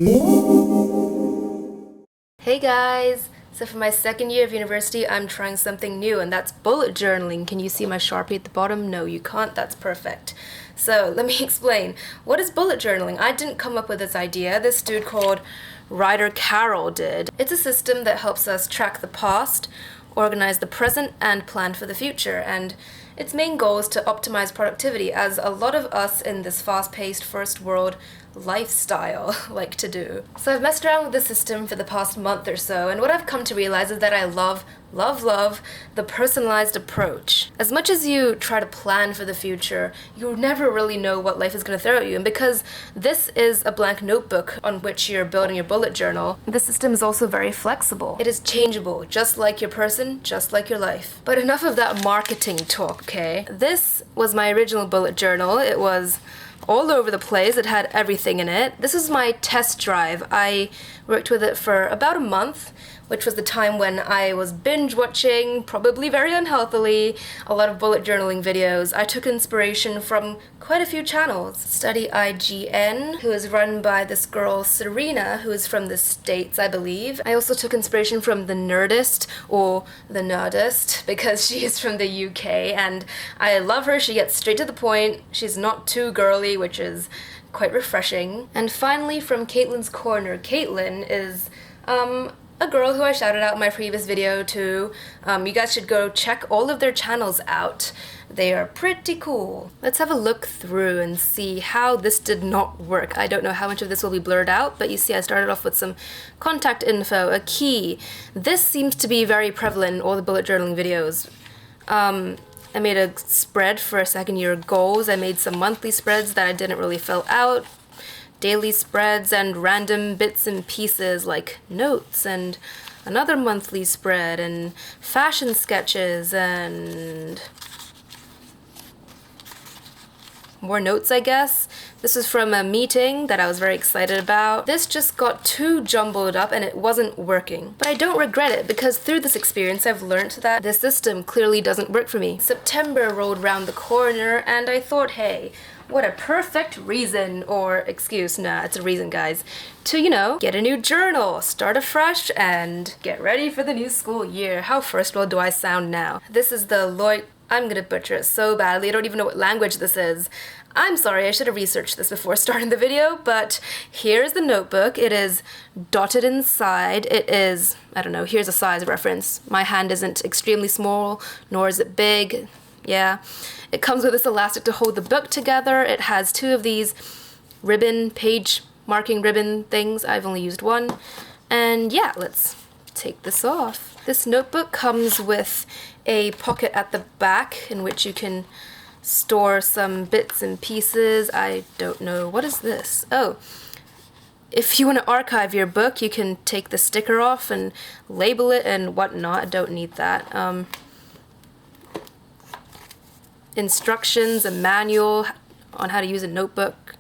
Hey guys! So for my second year of university, I'm trying something new, and that's bullet journaling. Can you see my Sharpie at the bottom? No, you can't. That's perfect. So let me explain. What is bullet journaling? I didn't come up with this idea. This dude called Ryder Carroll did. It's a system that helps us track the past, organize the present, and plan for the future. And its main goal is to optimize productivity, as a lot of us in this fast-paced first world lifestyle like to do. So I've messed around with the system for the past month or so, and what I've come to realize is that I love the personalized approach. As much as you try to plan for the future, you never really know what life is going to throw at you, and because this is a blank notebook on which you're building your bullet journal, the system is also very flexible. It is changeable, just like your person, just like your life. But enough of that marketing talk, okay? This was my original bullet journal. It was all over the place. It had everything in it. This is my test drive. I worked with it for about a month, which was the time when I was binge watching, probably very unhealthily, a lot of bullet journaling videos. I took inspiration from quite a few channels. Study IGN, who is run by this girl Serena, who is from the States, I believe. I also took inspiration from the Nerdist, or the Nerdist, because she is from the UK, and I love her. She gets straight to the point. She's not too girly, which is quite refreshing. And finally, from Caitlin's Corner. Caitlin is a girl who I shouted out in my previous video too. You guys should go check all of their channels out. They are pretty cool. Let's have a look through and see how this did not work. I don't know how much of this will be blurred out, but you see I started off with some contact info, a key. This seems to be very prevalent in all the bullet journaling videos. I made a spread for second year goals. I made some monthly spreads that I didn't really fill out, daily spreads, and random bits and pieces like notes, and another monthly spread, and fashion sketches, and more notes, I guess. This was from a meeting that I was very excited about. This just got too jumbled up and it wasn't working. But I don't regret it, because through this experience I've learned that this system clearly doesn't work for me. September rolled around the corner and I thought, hey, what a perfect reason, or excuse, nah, it's a reason, guys, to, get a new journal, start afresh, and get ready for the new school year. How first world do I sound now? This is the Lloyd. I'm gonna butcher it so badly, I don't even know what language this is. I'm sorry, I should have researched this before starting the video, but here's the notebook. It is dotted inside. It is, I don't know, here's a size reference. My hand isn't extremely small, nor is it big. Yeah. It comes with this elastic to hold the book together. It has two of these ribbon, page marking ribbon things. I've only used one. And yeah, let's take this off. This notebook comes with a pocket at the back in which you can store some bits and pieces. I don't know. What is this? Oh, if you want to archive your book, you can take the sticker off and label it and whatnot. I don't need that. Instructions, a manual on how to use a notebook.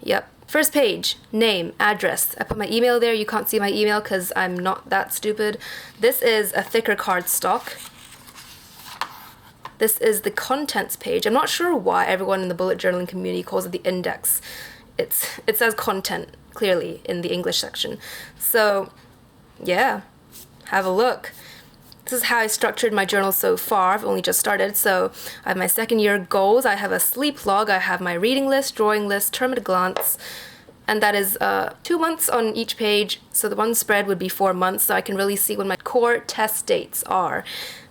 Yep. First page, name, address. I put my email there. You can't see my email because I'm not that stupid. This is a thicker cardstock. This is the contents page. I'm not sure why everyone in the bullet journaling community calls it the index. It says content clearly in the English section. So yeah, have a look. This is how I structured my journal so far. I've only just started. So I have my second year goals. I have a sleep log. I have my reading list, drawing list, term at a glance. And that is 2 months on each page. So the one spread would be 4 months. So I can really see when my core test dates are.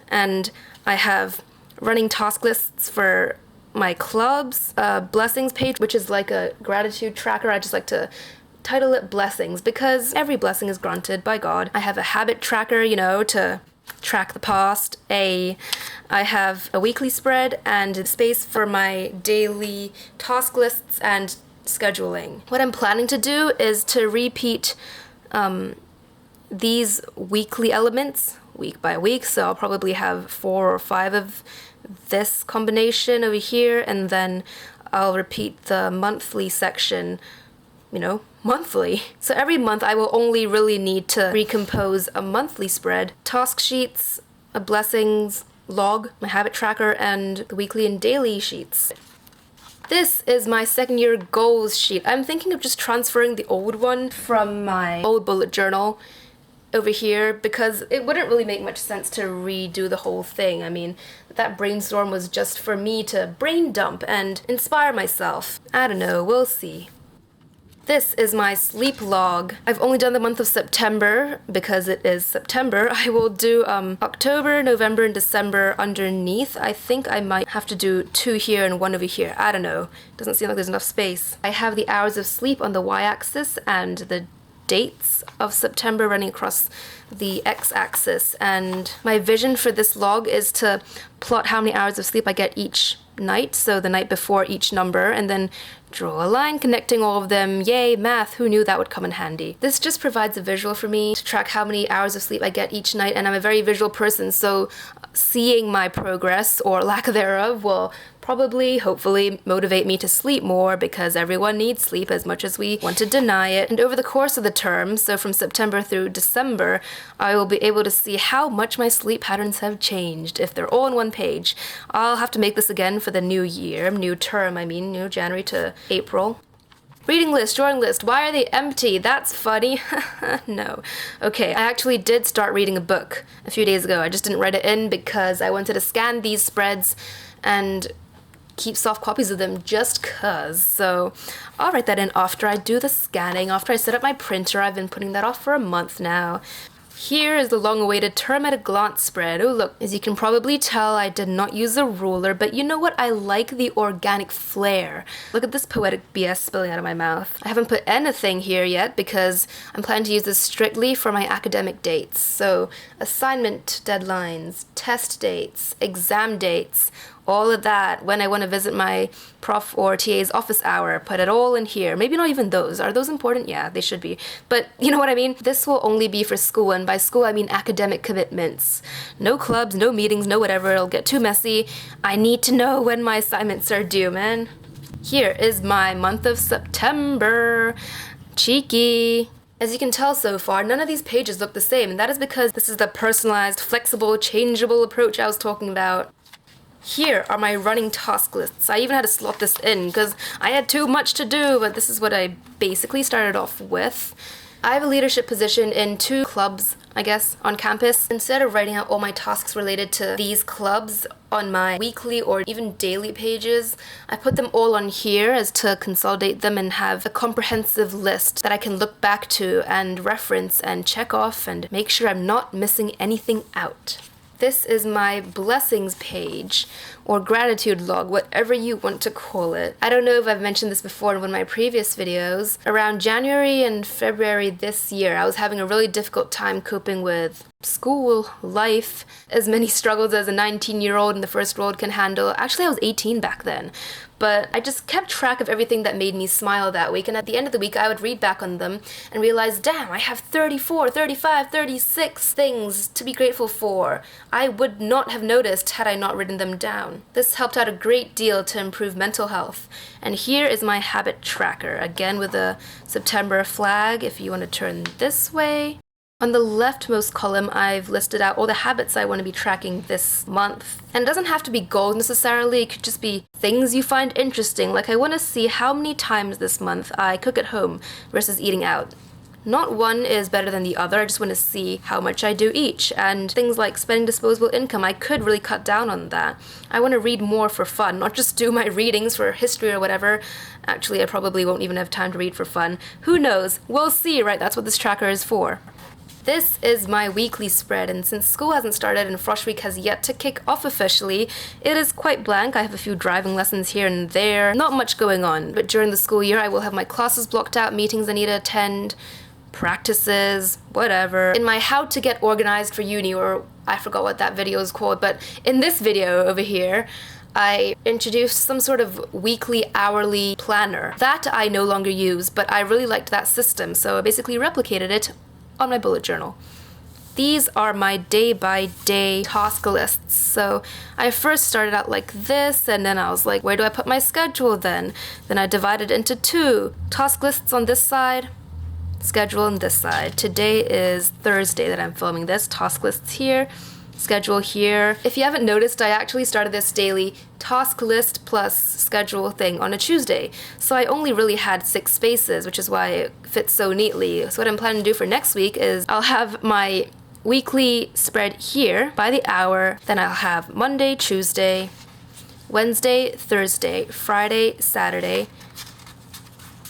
And I have running task lists for my clubs, blessings page, which is like a gratitude tracker. I just like to title it blessings because every blessing is granted by God. I have a habit tracker, to track the past. I have a weekly spread and space for my daily task lists and scheduling. What I'm planning to do is to repeat these weekly elements week by week, so I'll probably have 4 or 5 of this combination over here, and then I'll repeat the monthly section, monthly. So every month I will only really need to recompose a monthly spread, task sheets, a blessings log, my habit tracker, and the weekly and daily sheets. This is my second year goals sheet. I'm thinking of just transferring the old one from my old bullet journal over here because it wouldn't really make much sense to redo the whole thing. I mean, that brainstorm was just for me to brain dump and inspire myself. I don't know, we'll see. This is my sleep log. I've only done the month of September because it is September. I will do October, November, and December underneath. I think I might have to do 2 here and 1 over here. I don't know. Doesn't seem like there's enough space. I have the hours of sleep on the y-axis and the dates of September running across the x-axis. And my vision for this log is to plot how many hours of sleep I get each night, so the night before each number, and then draw a line connecting all of them. Yay, math, who knew that would come in handy. This just provides a visual for me to track how many hours of sleep I get each night, and I'm a very visual person, so seeing my progress, or lack thereof, will probably, hopefully, motivate me to sleep more because everyone needs sleep as much as we want to deny it. And over the course of the term, so from September through December, I will be able to see how much my sleep patterns have changed if they're all on one page. I'll have to make this again for the new year, new term, I mean, January to April. Reading list, drawing list, why are they empty? That's funny. No. Okay, I actually did start reading a book a few days ago. I just didn't write it in because I wanted to scan these spreads and keep soft copies of them just cuz. So I'll write that in after I do the scanning, after I set up my printer. I've been putting that off for a month now. Here is the long-awaited term at a glance spread. Oh look, as you can probably tell, I did not use a ruler, but you know what? I like the organic flair. Look at this poetic BS spilling out of my mouth. I haven't put anything here yet because I'm planning to use this strictly for my academic dates. So assignment deadlines, test dates, exam dates, all of that. When I want to visit my prof or TA's office hour, put it all in here. Maybe not even those. Are those important? Yeah, they should be. But you know what I mean? This will only be for school, and by school I mean academic commitments. No clubs, no meetings, no whatever. It'll get too messy. I need to know when my assignments are due, man. Here is my month of September. Cheeky. As you can tell so far, none of these pages look the same, and that is because this is the personalized, flexible, changeable approach I was talking about. Here are my running task lists. I even had to slot this in because I had too much to do, but this is what I basically started off with. I have a leadership position in 2 clubs, I guess, on campus. Instead of writing out all my tasks related to these clubs on my weekly or even daily pages, I put them all on here as to consolidate them and have a comprehensive list that I can look back to and reference and check off and make sure I'm not missing anything out. This is my blessings page, or gratitude log, whatever you want to call it. I don't know if I've mentioned this before in one of my previous videos. Around January and February this year, I was having a really difficult time coping with school, life, as many struggles as a 19-year-old in the first world can handle. Actually, I was 18 back then. But I just kept track of everything that made me smile that week, and at the end of the week I would read back on them and realize, damn, I have 34, 35, 36 things to be grateful for. I would not have noticed had I not written them down. This helped out a great deal to improve mental health. And here is my habit tracker, again with a September flag if you want to turn this way. On the leftmost column, I've listed out all the habits I want to be tracking this month. And it doesn't have to be goals necessarily, it could just be things you find interesting, like I want to see how many times this month I cook at home versus eating out. Not one is better than the other, I just want to see how much I do each, and things like spending disposable income, I could really cut down on that. I want to read more for fun, not just do my readings for history or whatever. Actually, I probably won't even have time to read for fun. Who knows? We'll see, right? That's what this tracker is for. This is my weekly spread, and since school hasn't started and Frosh Week has yet to kick off officially, it is quite blank. I have a few driving lessons here and there, not much going on, but during the school year I will have my classes blocked out, meetings I need to attend, practices, whatever. In my how to get organized for uni, or I forgot what that video is called, but in this video over here, I introduced some sort of weekly, hourly planner. That I no longer use, but I really liked that system, so I basically replicated it on my bullet journal. These are my day-by-day task lists. So I first started out like this, and then I was like, where do I put my schedule then? Then I divided into 2. Task lists on this side, schedule on this side. Today is Thursday that I'm filming this. Task lists here. schedule here. If you haven't noticed, I actually started this daily task list plus schedule thing on a Tuesday. So I only really had 6 spaces, which is why it fits so neatly. So what I'm planning to do for next week is I'll have my weekly spread here by the hour, then I'll have Monday, Tuesday, Wednesday, Thursday, Friday, Saturday,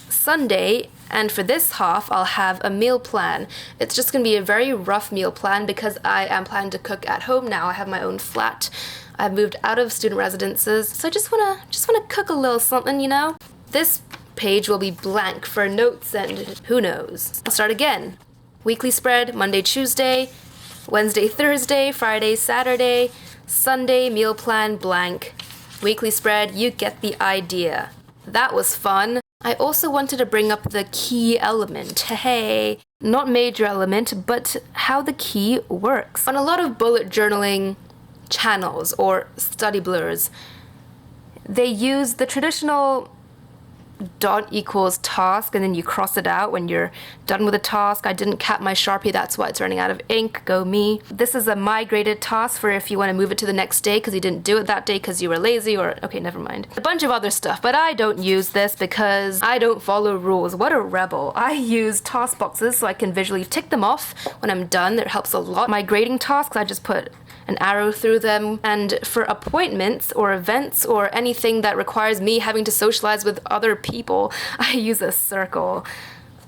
Sunday, and for this half, I'll have a meal plan. It's just gonna be a very rough meal plan because I am planning to cook at home now. I have my own flat. I've moved out of student residences, so I just wanna cook a little something, you know? This page will be blank for notes and who knows. I'll start again. Weekly spread, Monday, Tuesday, Wednesday, Thursday, Friday, Saturday, Sunday, meal plan, blank. Weekly spread, you get the idea. That was fun. I also wanted to bring up the key element. Hey, not major element, but how the key works. On a lot of bullet journaling channels or study blurs, they use the traditional dot equals task and then you cross it out when you're done with a task. I didn't cap my Sharpie, that's why it's running out of ink. Go me. This is a migrated task for if you want to move it to the next day because you didn't do it that day because you were lazy or okay, never mind. A bunch of other stuff, but I don't use this because I don't follow rules. What a rebel. I use task boxes so I can visually tick them off when I'm done. It helps a lot. My grading tasks, I just put an arrow through them, and for appointments or events or anything that requires me having to socialize with other people, I use a circle.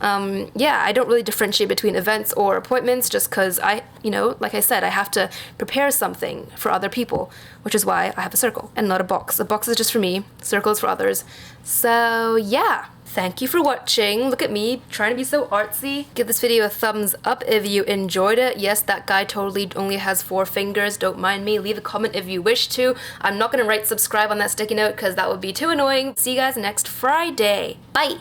Yeah, I don't really differentiate between events or appointments just because like I said, I have to prepare something for other people, which is why I have a circle and not a box. A box is just for me, circle is for others. So yeah. Thank you for watching. Look at me trying to be so artsy. Give this video a thumbs up if you enjoyed it. Yes, that guy totally only has 4 fingers. Don't mind me. Leave a comment if you wish to. I'm not going to write subscribe on that sticky note because that would be too annoying. See you guys next Friday. Bye!